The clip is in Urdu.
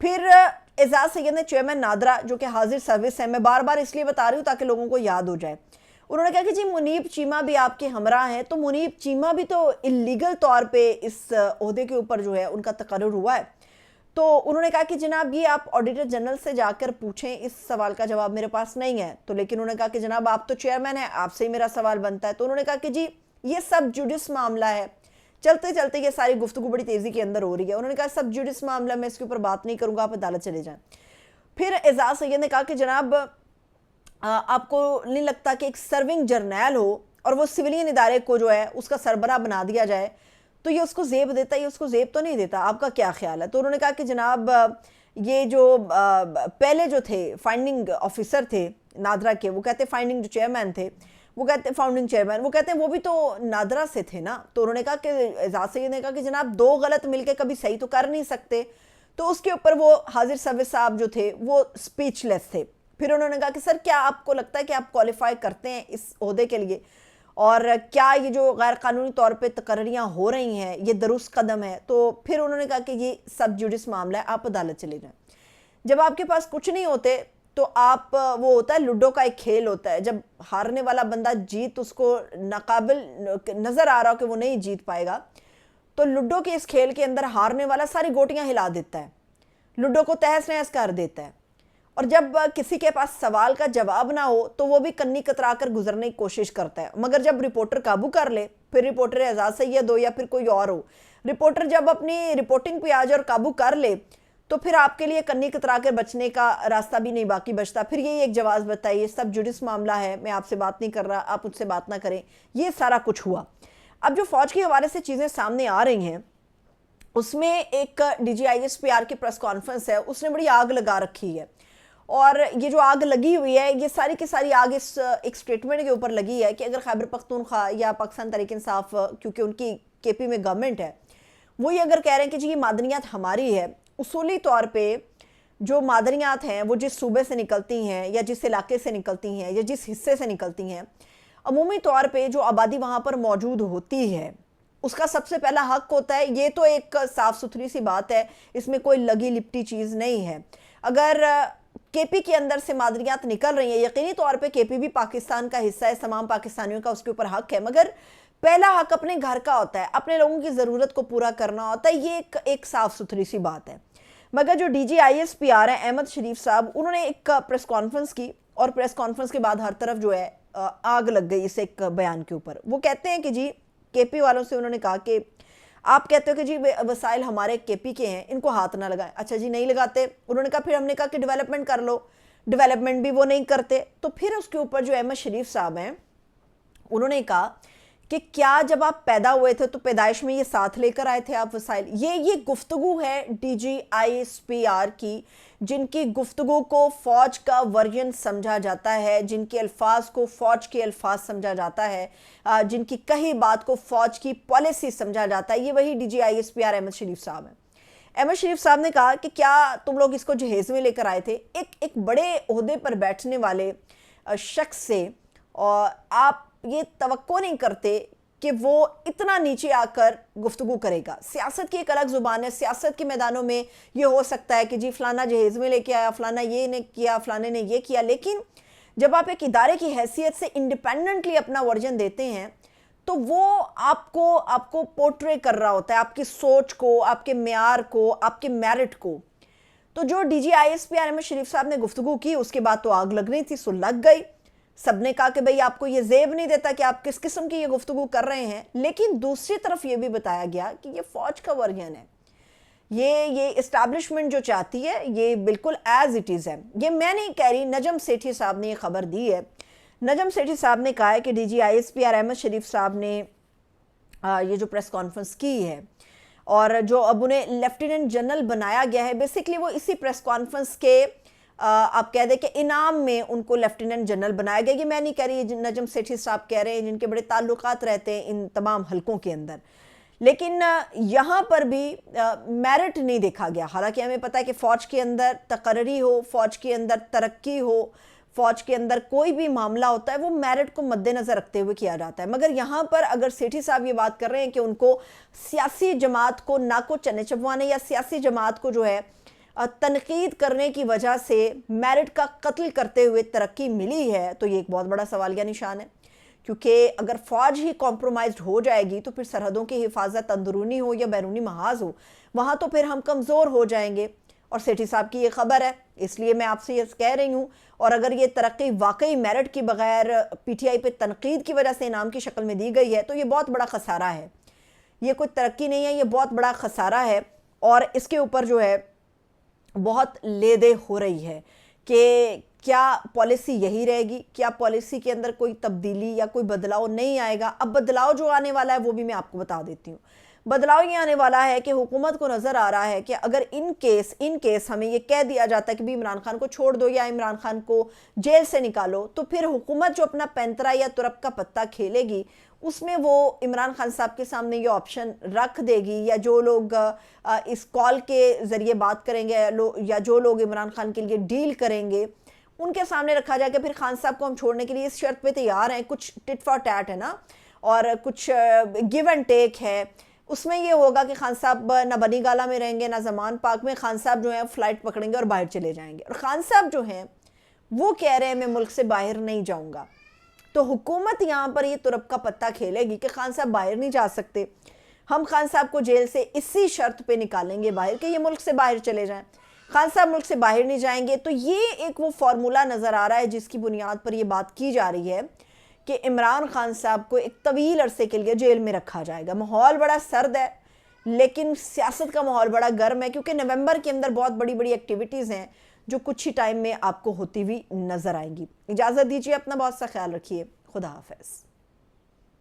پھر اعزاز سید نے چیئرمین نادرا جو کہ حاضر سروس ہے، میں بار بار اس لیے بتا رہی ہوں تاکہ لوگوں کو یاد ہو جائے، انہوں نے کہا کہ جی منیب چیمہ بھی آپ کے ہمراہ ہیں، تو منیب چیمہ بھی تو اللیگل طور پہ اس عہدے کے اوپر جو ہے ان کا تقرر ہوا ہے. تو انہوں نے کہا کہ جناب یہ آپ آڈیٹر جنرل سے جا کر پوچھیں، اس سوال کا جواب میرے پاس نہیں ہے. تو لیکن انہوں نے کہا کہ جناب آپ تو چیئرمین ہیں، آپ سے ہی میرا سوال بنتا ہے. تو انہوں نے کہا کہ جی یہ سب جوڈس معاملہ ہے. چلتے چلتے یہ ساری گفتگو بڑی تیزی کے اندر ہو رہی ہے. انہوں نے کہا سب جوڈس معاملہ، میں اس کے اوپر بات نہیں کروں گا، آپ عدالت چلے جائیں. پھر اعزاز سید نے کہا کہ جناب آپ کو نہیں لگتا کہ ایک سرونگ جرنیل ہو اور وہ سویلین ادارے کو جو ہے اس کا سربراہ بنا دیا جائے تو یہ اس کو زیب دیتا ہے؟ یہ اس کو زیب تو نہیں دیتا، آپ کا کیا خیال ہے؟ تو انہوں نے کہا کہ جناب یہ جو پہلے جو تھے فائنڈنگ آفیسر تھے نادرا کے، وہ کہتے فائنڈنگ جو چیئرمین تھے، وہ کہتے فاؤنڈنگ چیئرمین، وہ کہتے ہیں وہ بھی تو نادرا سے تھے نا. تو انہوں نے کہا کہ اعزاز سید نے کہا کہ جناب دو غلط مل کے کبھی صحیح تو کر نہیں سکتے. تو اس کے اوپر وہ حاضر سروس صاحب جو تھے وہ سپیچ لیس تھے. پھر انہوں نے کہا کہ سر کیا آپ کو لگتا ہے کہ آپ کوالیفائی کرتے ہیں اس عہدے کے لیے، اور کیا یہ جو غیر قانونی طور پہ تقرریاں ہو رہی ہیں یہ درست قدم ہے؟ تو پھر انہوں نے کہا کہ یہ سب جوڈس معاملہ ہے، آپ عدالت چلے جائیں. جب آپ کے پاس کچھ نہیں ہوتے تو آپ وہ ہوتا ہے لوڈو کا ایک کھیل ہوتا ہے، جب ہارنے والا بندہ جیت اس کو ناقابل نظر آ رہا ہو کہ وہ نہیں جیت پائے گا، تو لوڈو کے اس کھیل کے اندر ہارنے والا ساری گوٹیاں ہلا دیتا ہے، لوڈو کو تہس نہس کر دیتا ہے. اور جب کسی کے پاس سوال کا جواب نہ ہو تو وہ بھی کنی کترا کر گزرنے کی کوشش کرتا ہے. مگر جب رپورٹر قابو کر لے، پھر رپورٹر اعزاز سید ہو یا پھر کوئی اور ہو، رپورٹر جب اپنی رپورٹنگ پہ آ جائے اور قابو کر لے تو پھر آپ کے لیے کنی کترا کر بچنے کا راستہ بھی نہیں باقی بچتا. پھر یہی ایک جواز بتائی، یہ سب جوڈس معاملہ ہے، میں آپ سے بات نہیں کر رہا، آپ مجھ سے بات نہ کریں. یہ سارا کچھ ہوا. اب جو فوج کے حوالے سے چیزیں سامنے آ رہی ہیں اس میں ایک D G I S P R کی پریس کانفرنس ہے، اس نے بڑی آگ لگا رکھی ہے. اور یہ جو آگ لگی ہوئی ہے یہ ساری کی ساری آگ اس ایک سٹیٹمنٹ کے اوپر لگی ہے کہ اگر خیبر پختونخوا یا پاکستان تحریک انصاف، کیونکہ ان کی کے پی میں گورنمنٹ ہے، وہ یہ اگر کہہ رہے ہیں کہ جی یہ معدنیات ہماری ہے، اصولی طور پہ جو معدنیات ہیں وہ جس صوبے سے نکلتی ہیں یا جس علاقے سے نکلتی ہیں یا جس حصے سے نکلتی ہیں، عمومی طور پہ جو آبادی وہاں پر موجود ہوتی ہے اس کا سب سے پہلا حق ہوتا ہے. یہ تو ایک صاف ستھری سی بات ہے، اس میں کوئی لگی لپٹی چیز نہیں ہے. اگر کے پی کے اندر سے معدنیات نکل رہی ہیں، یقینی طور پہ کے پی بھی پاکستان کا حصہ ہے، تمام پاکستانیوں کا اس کے اوپر حق ہے، مگر پہلا حق اپنے گھر کا ہوتا ہے، اپنے لوگوں کی ضرورت کو پورا کرنا ہوتا ہے. یہ ایک صاف ستھری سی بات ہے. مگر جو D G I S P R ہیں احمد شریف صاحب، انہوں نے ایک پریس کانفرنس کی اور پریس کانفرنس کے بعد ہر طرف جو ہے آگ لگ گئی اس ایک بیان کے اوپر. وہ کہتے ہیں کہ جی کے پی والوں سے انہوں نے کہا کہ آپ کہتے ہو کہ جی وسائل ہمارے کے پی کے ہیں، ان کو ہاتھ نہ لگائیں. اچھا جی نہیں لگاتے. انہوں نے کہا پھر ہم نے کہا کہ ڈیولپمنٹ کر لو، ڈیولپمنٹ بھی وہ نہیں کرتے. تو پھر اس کے اوپر جو احمد شریف صاحب ہیں انہوں نے کہا کہ کیا جب آپ پیدا ہوئے تھے تو پیدائش میں یہ ساتھ لے کر آئے تھے آپ وسائل؟ یہ گفتگو ہے D G I S P R کی، جن کی گفتگو کو فوج کا ورژن سمجھا جاتا ہے، جن کے الفاظ کو فوج کے الفاظ سمجھا جاتا ہے، جن کی کہی بات کو فوج کی پالیسی سمجھا جاتا ہے. یہ وہی D G I S P R Ahmed Sharif صاحب ہیں. احمد شریف صاحب نے کہا کہ کیا تم لوگ اس کو جہیز میں لے کر آئے تھے؟ ایک بڑے عہدے پر بیٹھنے والے شخص سے اور آپ یہ توقع نہیں کرتے کہ وہ اتنا نیچے آ کر گفتگو کرے گا. سیاست کی ایک الگ زبان ہے. سیاست کے میدانوں میں یہ ہو سکتا ہے کہ جی فلانا جہیز میں لے کے آیا، فلانا یہ نے کیا، فلانے نے یہ کیا، لیکن جب آپ ایک ادارے کی حیثیت سے انڈیپینڈنٹلی اپنا ورژن دیتے ہیں تو وہ آپ کو پورٹرے کر رہا ہوتا ہے، آپ کی سوچ کو، آپ کے معیار کو، آپ کے میرٹ کو. تو جو D G I S P R Ahmed Sharif صاحب نے گفتگو کی اس کے بعد تو آگ لگ رہی تھی، سو لگ گئی. سب نے کہا کہ بھئی آپ کو یہ زیب نہیں دیتا کہ آپ کس قسم کی یہ گفتگو کر رہے ہیں. لیکن دوسری طرف یہ بھی بتایا گیا کہ یہ فوج کا ورژن ہے، یہ اسٹیبلشمنٹ جو چاہتی ہے یہ بالکل ایز اٹ از ہے. یہ میں نہیں کہہ رہی، نجم سیٹھی صاحب نے یہ خبر دی ہے. نجم سیٹھی صاحب نے کہا ہے کہ D G I S P R Ahmed Sharif صاحب نے یہ جو پریس کانفرنس کی ہے اور جو اب انہیں لیفٹیننٹ جنرل بنایا گیا ہے، بیسیکلی وہ اسی پریس کانفرنس کے آپ کہہ دیں کہ انعام میں ان کو لیفٹیننٹ جنرل بنایا گیا. یہ میں نہیں کہہ رہی، نجم سیٹھی صاحب کہہ رہے ہیں جن کے بڑے تعلقات رہتے ہیں ان تمام حلقوں کے اندر. لیکن یہاں پر بھی میرٹ نہیں دیکھا گیا. حالانکہ ہمیں پتہ ہے کہ فوج کے اندر تقرری ہو، فوج کے اندر ترقی ہو، فوج کے اندر کوئی بھی معاملہ ہوتا ہے وہ میرٹ کو مد نظر رکھتے ہوئے کیا جاتا ہے. مگر یہاں پر اگر سیٹھی صاحب یہ بات کر رہے ہیں کہ ان کو سیاسی جماعت کو نہ کو چنے چبوانے یا سیاسی جماعت کو جو ہے تنقید کرنے کی وجہ سے میرٹ کا قتل کرتے ہوئے ترقی ملی ہے تو یہ ایک بہت بڑا سوالیہ نشان ہے، کیونکہ اگر فوج ہی کمپرومائزڈ ہو جائے گی تو پھر سرحدوں کی حفاظت اندرونی ہو یا بیرونی محاذ ہو، وہاں تو پھر ہم کمزور ہو جائیں گے۔ اور سیٹھی صاحب کی یہ خبر ہے، اس لیے میں آپ سے یہ کہہ رہی ہوں، اور اگر یہ ترقی واقعی میرٹ کی بغیر پی ٹی آئی پہ تنقید کی وجہ سے انعام کی شکل میں دی گئی ہے تو یہ بہت بڑا خسارہ ہے، یہ کوئی ترقی نہیں ہے، یہ بہت بڑا خسارہ ہے۔ اور اس کے اوپر جو ہے بہت لیدے ہو رہی ہے کہ کیا پالیسی یہی رہے گی، کیا پالیسی کے اندر کوئی تبدیلی یا کوئی بدلاؤ نہیں آئے گا۔ اب بدلاؤ جو آنے والا ہے وہ بھی میں آپ کو بتا دیتی ہوں۔ بدلاؤ یہ آنے والا ہے کہ حکومت کو نظر آ رہا ہے کہ اگر ان کیس ہمیں یہ کہہ دیا جاتا ہے کہ بھی عمران خان کو چھوڑ دو یا عمران خان کو جیل سے نکالو، تو پھر حکومت جو اپنا پینترا یا ترپ کا پتہ کھیلے گی اس میں وہ عمران خان صاحب کے سامنے یہ آپشن رکھ دے گی، یا جو لوگ اس کال کے ذریعے بات کریں گے یا جو لوگ عمران خان کے لیے ڈیل کریں گے ان کے سامنے رکھا جائے کہ پھر خان صاحب کو ہم چھوڑنے کے لیے اس شرط پہ تیار ہیں، کچھ ٹٹ فار ٹیٹ ہے نا، اور کچھ گیو اینڈ ٹیک ہے۔ اس میں یہ ہوگا کہ خان صاحب نہ بنی گالا میں رہیں گے نہ زمان پاک میں، خان صاحب جو ہیں فلائٹ پکڑیں گے اور باہر چلے جائیں گے، اور خان صاحب جو ہیں وہ کہہ رہے ہیں میں ملک سے باہر نہیں جاؤں گا۔ تو حکومت یہاں پر یہ ترپ کا پتہ کھیلے گی کہ خان صاحب باہر نہیں جا سکتے، ہم خان صاحب کو جیل سے اسی شرط پہ نکالیں گے باہر کہ یہ ملک سے باہر چلے جائیں۔ خان صاحب ملک سے باہر نہیں جائیں گے تو یہ ایک وہ فارمولہ نظر آ رہا ہے جس کی بنیاد پر یہ بات کی جا رہی ہے کہ عمران خان صاحب کو ایک طویل عرصے کے لیے جیل میں رکھا جائے گا۔ ماحول بڑا سرد ہے لیکن سیاست کا ماحول بڑا گرم ہے، کیونکہ نومبر کے اندر بہت بڑی بڑی ایکٹیویٹیز ہیں جو کچھ ہی ٹائم میں آپ کو ہوتی ہوئی نظر آئیں گی۔ اجازت دیجیے، اپنا بہت سا خیال رکھیے، خدا حافظ۔